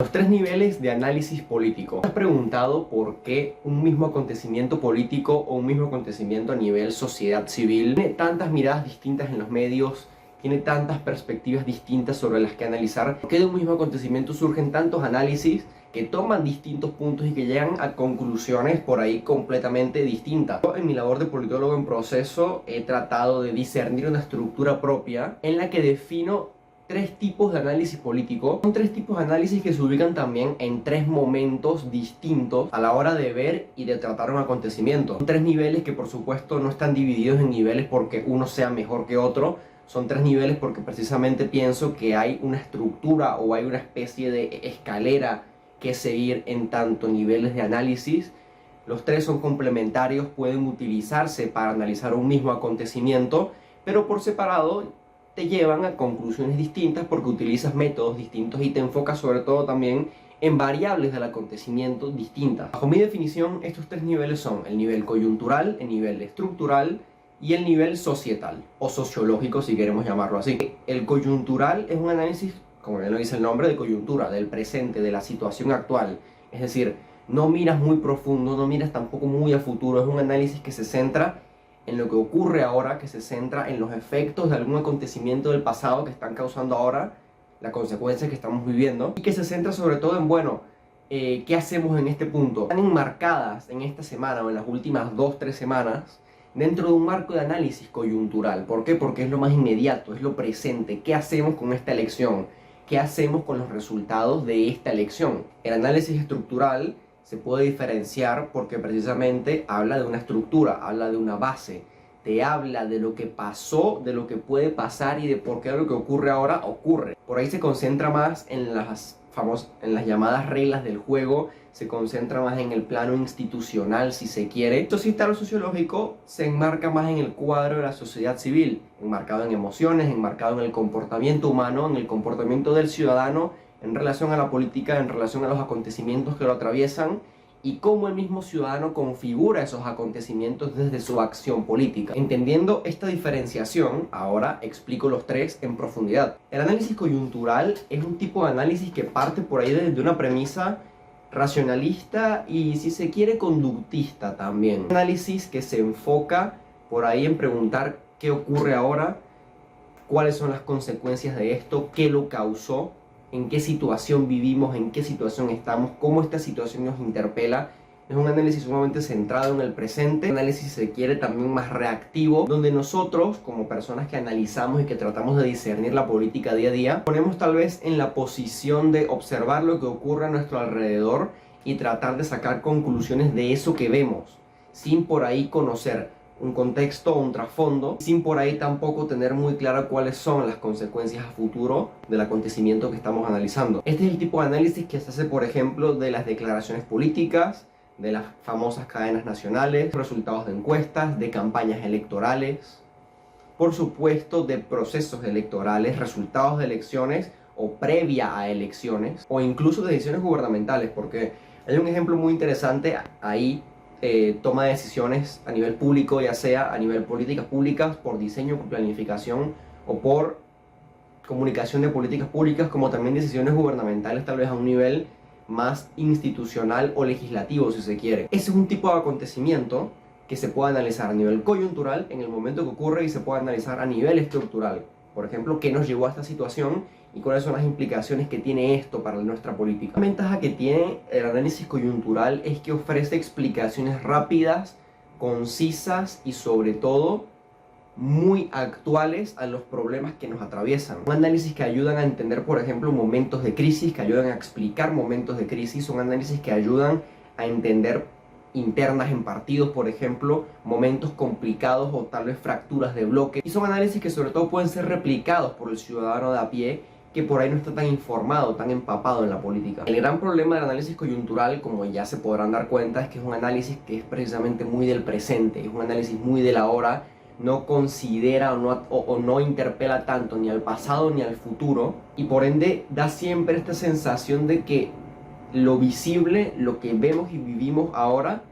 Los tres niveles de análisis político. ¿Te has preguntado por qué un mismo acontecimiento político o un mismo acontecimiento a nivel sociedad civil tiene tantas miradas distintas en los medios, tiene tantas perspectivas distintas sobre las que analizar? ¿Por qué de un mismo acontecimiento surgen tantos análisis que toman distintos puntos y que llegan a conclusiones por ahí completamente distintas? Yo, en mi labor de politólogo en proceso, he tratado de discernir una estructura propia en la que defino tres tipos de análisis político. Son tres tipos de análisis que se ubican también en tres momentos distintos a la hora de ver y de tratar un acontecimiento. Son tres niveles que por supuesto no están divididos en niveles porque uno sea mejor que otro. Son tres niveles porque precisamente pienso que hay una estructura o hay una especie de escalera que seguir en tanto niveles de análisis. Los tres son complementarios, pueden utilizarse para analizar un mismo acontecimiento, pero por separado te llevan a conclusiones distintas porque utilizas métodos distintos y te enfocas sobre todo también en variables del acontecimiento distintas. Bajo mi definición, estos tres niveles son el nivel coyuntural, el nivel estructural y el nivel societal o sociológico, si queremos llamarlo así. El coyuntural es un análisis, como bien lo dice el nombre, de coyuntura, del presente, de la situación actual. Es decir, no miras muy profundo, no miras tampoco muy a futuro, es un análisis que se centra en lo que ocurre ahora, que se centra en los efectos de algún acontecimiento del pasado que están causando ahora la consecuencia que estamos viviendo, y que se centra sobre todo en, bueno, ¿qué hacemos en este punto? Están enmarcadas en esta semana o en las últimas 2-3 semanas dentro de un marco de análisis coyuntural. ¿Por qué? Porque es lo más inmediato, es lo presente. ¿Qué hacemos con esta elección? ¿Qué hacemos con los resultados de esta elección? El análisis estructural se puede diferenciar porque precisamente habla de una estructura, habla de una base, te habla de lo que pasó, de lo que puede pasar y de por qué lo que ocurre ahora ocurre. Por ahí se concentra más en las llamadas reglas del juego, se concentra más en el plano institucional, si se quiere. El societal o sociológico se enmarca más en el cuadro de la sociedad civil, enmarcado en emociones, enmarcado en el comportamiento humano, en el comportamiento del ciudadano en relación a la política, en relación a los acontecimientos que lo atraviesan y cómo el mismo ciudadano configura esos acontecimientos desde su acción política. Entendiendo esta diferenciación, ahora explico los tres en profundidad. El análisis coyuntural es un tipo de análisis que parte por ahí desde una premisa racionalista y, si se quiere, conductista también. Un análisis que se enfoca por ahí en preguntar qué ocurre ahora, cuáles son las consecuencias de esto, qué lo causó, en qué situación vivimos, en qué situación estamos, cómo esta situación nos interpela. Es un análisis sumamente centrado en el presente, un análisis, si se quiere, también más reactivo, donde nosotros, como personas que analizamos y que tratamos de discernir la política día a día, ponemos tal vez en la posición de observar lo que ocurre a nuestro alrededor y tratar de sacar conclusiones de eso que vemos, sin por ahí conocer un contexto o un trasfondo, sin por ahí tampoco tener muy claro cuáles son las consecuencias a futuro del acontecimiento que estamos analizando. Este es el tipo de análisis que se hace, por ejemplo, de las declaraciones políticas, de las famosas cadenas nacionales, resultados de encuestas, de campañas electorales, por supuesto de procesos electorales, resultados de elecciones o previa a elecciones, o incluso de decisiones gubernamentales, porque hay un ejemplo muy interesante ahí. Toma de decisiones a nivel público, ya sea a nivel políticas públicas, por diseño, por planificación o por comunicación de políticas públicas, como también decisiones gubernamentales tal vez a un nivel más institucional o legislativo, si se quiere. Ese es un tipo de acontecimiento que se puede analizar a nivel coyuntural en el momento que ocurre y se puede analizar a nivel estructural. Por ejemplo, ¿qué nos llevó a esta situación y cuáles son las implicaciones que tiene esto para nuestra política? La ventaja que tiene el análisis coyuntural es que ofrece explicaciones rápidas, concisas y sobre todo muy actuales a los problemas que nos atraviesan. Un análisis que ayudan a entender, por ejemplo, momentos de crisis, que ayudan a explicar momentos de crisis, son análisis que ayudan a entender internas en partidos, por ejemplo, momentos complicados o tal vez fracturas de bloque, y son análisis que sobre todo pueden ser replicados por el ciudadano de a pie que por ahí no está tan informado, tan empapado en la política. El gran problema del análisis coyuntural, como ya se podrán dar cuenta, es que es un análisis que es precisamente muy del presente, es un análisis muy de la hora, no considera o no interpela tanto ni al pasado ni al futuro, y por ende da siempre esta sensación de que lo visible, lo que vemos y vivimos ahora,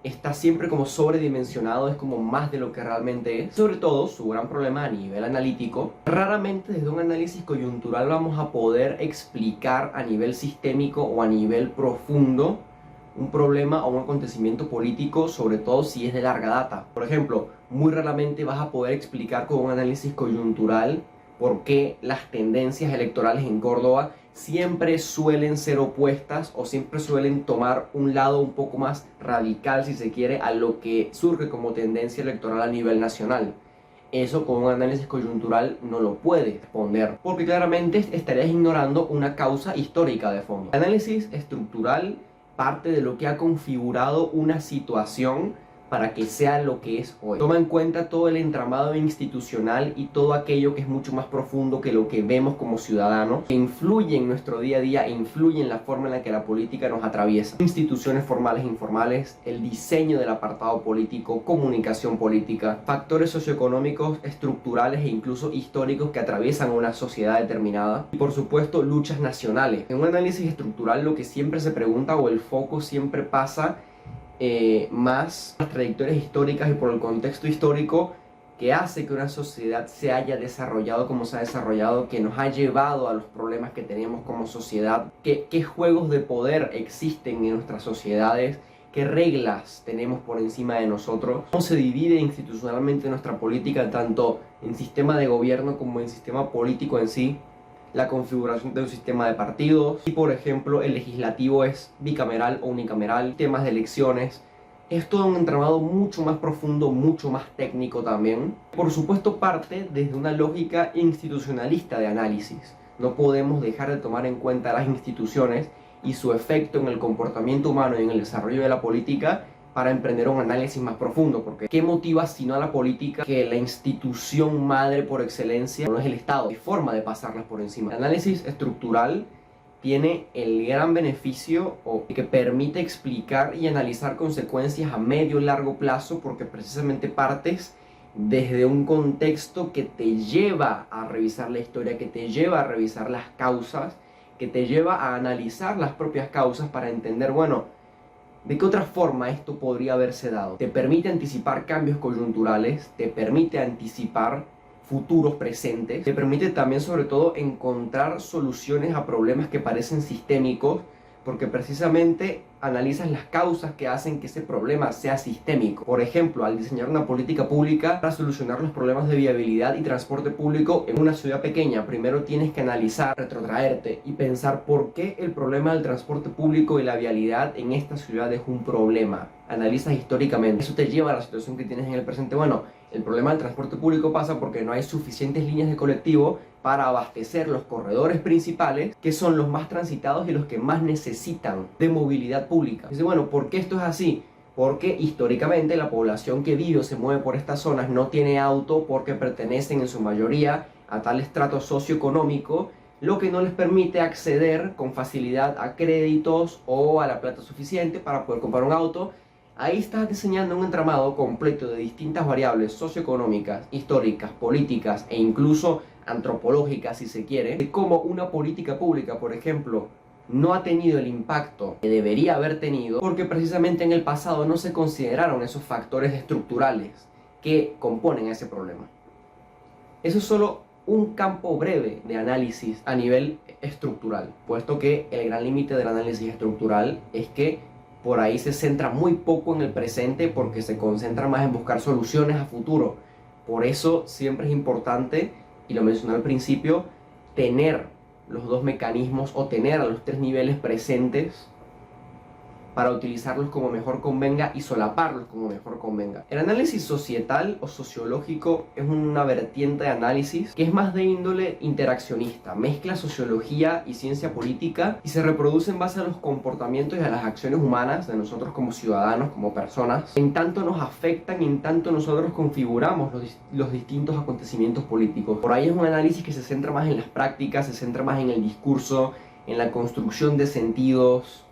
está siempre como sobredimensionado, es como más de lo que realmente es. Sobre todo, su gran problema a nivel analítico, raramente desde un análisis coyuntural vamos a poder explicar a nivel sistémico o a nivel profundo un problema o un acontecimiento político, sobre todo si es de larga data. Por ejemplo, muy raramente vas a poder explicar con un análisis coyuntural por qué las tendencias electorales en Córdoba siempre suelen ser opuestas o siempre suelen tomar un lado un poco más radical, si se quiere, a lo que surge como tendencia electoral a nivel nacional. Eso con un análisis coyuntural no lo puede responder, porque claramente estarías ignorando una causa histórica de fondo. El análisis estructural parte de lo que ha configurado una situación para que sea lo que es hoy. Toma en cuenta todo el entramado institucional y todo aquello que es mucho más profundo que lo que vemos como ciudadanos, que influye en nuestro día a día e influye en la forma en la que la política nos atraviesa. Instituciones formales e informales, el diseño del apartado político, comunicación política, factores socioeconómicos, estructurales e incluso históricos que atraviesan una sociedad determinada y por supuesto luchas nacionales. En un análisis estructural lo que siempre se pregunta o el foco siempre pasa más las trayectorias históricas y por el contexto histórico que hace que una sociedad se haya desarrollado como se ha desarrollado, que nos ha llevado a los problemas que tenemos como sociedad, qué juegos de poder existen en nuestras sociedades, qué reglas tenemos por encima de nosotros, cómo se divide institucionalmente nuestra política tanto en sistema de gobierno como en sistema político en sí, la configuración de un sistema de partidos, y por ejemplo el legislativo es bicameral o unicameral, temas de elecciones. Es todo un entramado mucho más profundo, mucho más técnico también. Por supuesto parte desde una lógica institucionalista de análisis. No podemos dejar de tomar en cuenta las instituciones y su efecto en el comportamiento humano y en el desarrollo de la política para emprender un análisis más profundo, porque ¿qué motiva sino a la política que la institución madre por excelencia no es el Estado? Hay forma de pasarlas por encima. El análisis estructural tiene el gran beneficio que permite explicar y analizar consecuencias a medio y largo plazo, porque precisamente partes desde un contexto que te lleva a revisar la historia, que te lleva a revisar las causas, que te lleva a analizar las propias causas para entender, bueno, ¿de qué otra forma esto podría haberse dado? Te permite anticipar cambios coyunturales, te permite anticipar futuros presentes, te permite también sobre todo encontrar soluciones a problemas que parecen sistémicos, porque precisamente analizas las causas que hacen que ese problema sea sistémico. Por ejemplo, al diseñar una política pública para solucionar los problemas de viabilidad y transporte público en una ciudad pequeña, primero tienes que analizar, retrotraerte y pensar por qué el problema del transporte público y la vialidad en esta ciudad es un problema. Analizas históricamente. Eso te lleva a la situación que tienes en el presente. Bueno, el problema del transporte público pasa porque no hay suficientes líneas de colectivo para abastecer los corredores principales, que son los más transitados y los que más necesitan de movilidad pública. Dice, bueno, ¿por qué esto es así? Porque históricamente la población que vive o se mueve por estas zonas no tiene auto porque pertenecen en su mayoría a tal estrato socioeconómico, lo que no les permite acceder con facilidad a créditos o a la plata suficiente para poder comprar un auto. Ahí estás diseñando un entramado completo de distintas variables socioeconómicas, históricas, políticas e incluso antropológicas, si se quiere, de cómo una política pública, por ejemplo, no ha tenido el impacto que debería haber tenido porque precisamente en el pasado no se consideraron esos factores estructurales que componen ese problema. Eso es solo un campo breve de análisis a nivel estructural, puesto que el gran límite del análisis estructural es que por ahí se centra muy poco en el presente porque se concentra más en buscar soluciones a futuro. Por eso siempre es importante, y lo mencioné al principio, tener los dos mecanismos o tener a los tres niveles presentes para utilizarlos como mejor convenga y solaparlos como mejor convenga. El análisis societal o sociológico es una vertiente de análisis que es más de índole interaccionista, mezcla sociología y ciencia política y se reproduce en base a los comportamientos y a las acciones humanas de nosotros como ciudadanos, como personas, en tanto nos afectan y en tanto nosotros configuramos los distintos acontecimientos políticos. Por ahí es un análisis que se centra más en las prácticas, se centra más en el discurso, en la construcción de sentidos,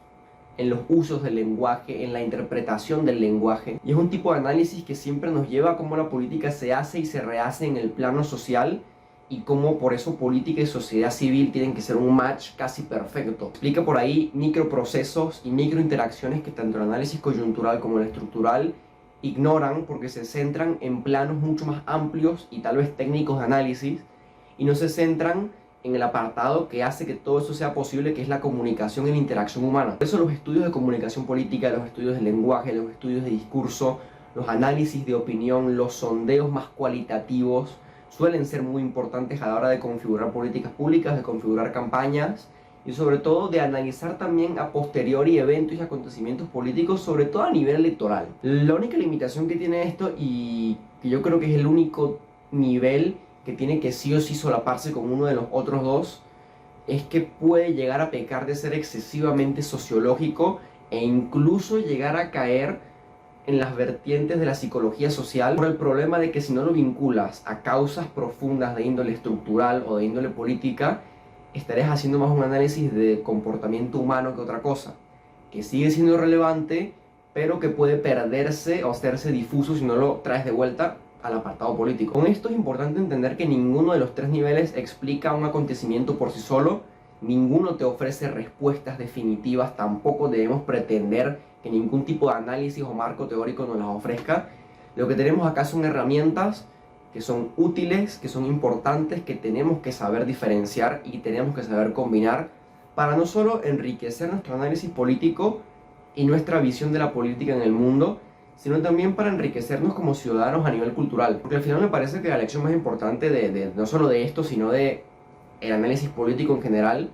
en los usos del lenguaje, en la interpretación del lenguaje. Y es un tipo de análisis que siempre nos lleva a cómo la política se hace y se rehace en el plano social y cómo por eso política y sociedad civil tienen que ser un match casi perfecto. Explica por ahí microprocesos y microinteracciones que tanto el análisis coyuntural como el estructural ignoran porque se centran en planos mucho más amplios y tal vez técnicos de análisis y no se centran en el apartado que hace que todo eso sea posible, que es la comunicación y la interacción humana. Por eso los estudios de comunicación política, los estudios de lenguaje, los estudios de discurso, los análisis de opinión, los sondeos más cualitativos suelen ser muy importantes a la hora de configurar políticas públicas, de configurar campañas y sobre todo de analizar también a posteriori eventos y acontecimientos políticos, sobre todo a nivel electoral. La única limitación que tiene esto, y que yo creo que es el único nivel que tiene que sí o sí solaparse con uno de los otros dos, es que puede llegar a pecar de ser excesivamente sociológico e incluso llegar a caer en las vertientes de la psicología social por el problema de que si no lo vinculas a causas profundas de índole estructural o de índole política, estarías haciendo más un análisis de comportamiento humano que otra cosa, que sigue siendo relevante, pero que puede perderse o hacerse difuso si no lo traes de vuelta al apartado político. Con esto es importante entender que ninguno de los tres niveles explica un acontecimiento por sí solo, ninguno te ofrece respuestas definitivas, tampoco debemos pretender que ningún tipo de análisis o marco teórico nos las ofrezca. Lo que tenemos acá son herramientas que son útiles, que son importantes, que tenemos que saber diferenciar y tenemos que saber combinar para no solo enriquecer nuestro análisis político y nuestra visión de la política en el mundo, sino también para enriquecernos como ciudadanos a nivel cultural. Porque al final me parece que la lección más importante no solo de esto, sino de el análisis político en general,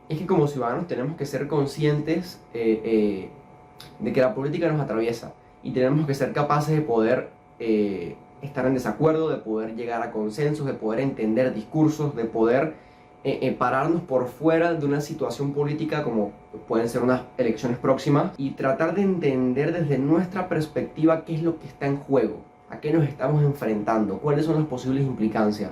es que como ciudadanos tenemos que ser conscientes de que la política nos atraviesa y tenemos que ser capaces de poder estar en desacuerdo, de poder llegar a consensos, de poder entender discursos, de poder pararnos por fuera de una situación política como pueden ser unas elecciones próximas y tratar de entender desde nuestra perspectiva qué es lo que está en juego, a qué nos estamos enfrentando, cuáles son las posibles implicancias,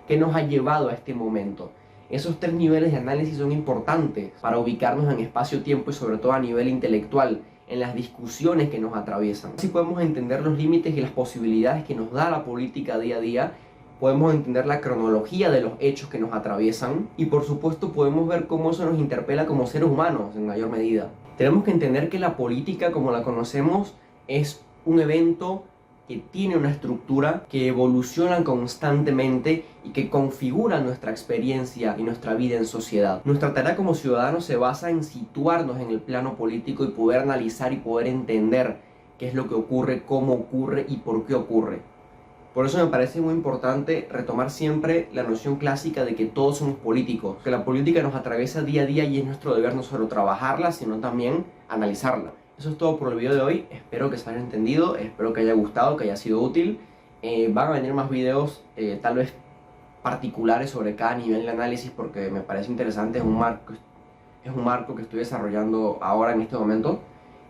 qué nos ha llevado a este momento. Esos tres niveles de análisis son importantes para ubicarnos en espacio-tiempo y sobre todo a nivel intelectual, en las discusiones que nos atraviesan. Así podemos entender los límites y las posibilidades que nos da la política día a día, podemos entender la cronología de los hechos que nos atraviesan y por supuesto podemos ver cómo eso nos interpela como seres humanos en mayor medida. Tenemos que entender que la política como la conocemos es un evento que tiene una estructura, que evoluciona constantemente y que configura nuestra experiencia y nuestra vida en sociedad. Nuestra tarea como ciudadanos se basa en situarnos en el plano político y poder analizar y poder entender qué es lo que ocurre, cómo ocurre y por qué ocurre. Por eso me parece muy importante retomar siempre la noción clásica de que todos somos políticos, que la política nos atraviesa día a día y es nuestro deber no solo trabajarla, sino también analizarla. Eso es todo por el video de hoy, espero que se haya entendido, espero que haya gustado, que haya sido útil. Van a venir más videos tal vez particulares sobre cada nivel de análisis porque me parece interesante, es un marco que estoy desarrollando ahora en este momento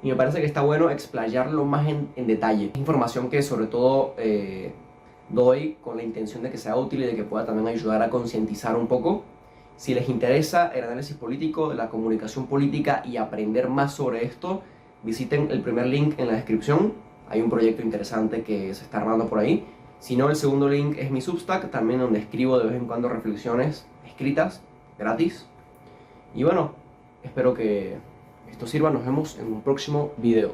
y me parece que está bueno explayarlo más en detalle. Información que sobre todo doy con la intención de que sea útil y de que pueda también ayudar a concientizar un poco. Si les interesa el análisis político, la comunicación política y aprender más sobre esto, visiten el primer link en la descripción, hay un proyecto interesante que se está armando por ahí. Si no, el segundo link es mi Substack, también donde escribo de vez en cuando reflexiones escritas, gratis. Y bueno, espero que esto sirva, nos vemos en un próximo video.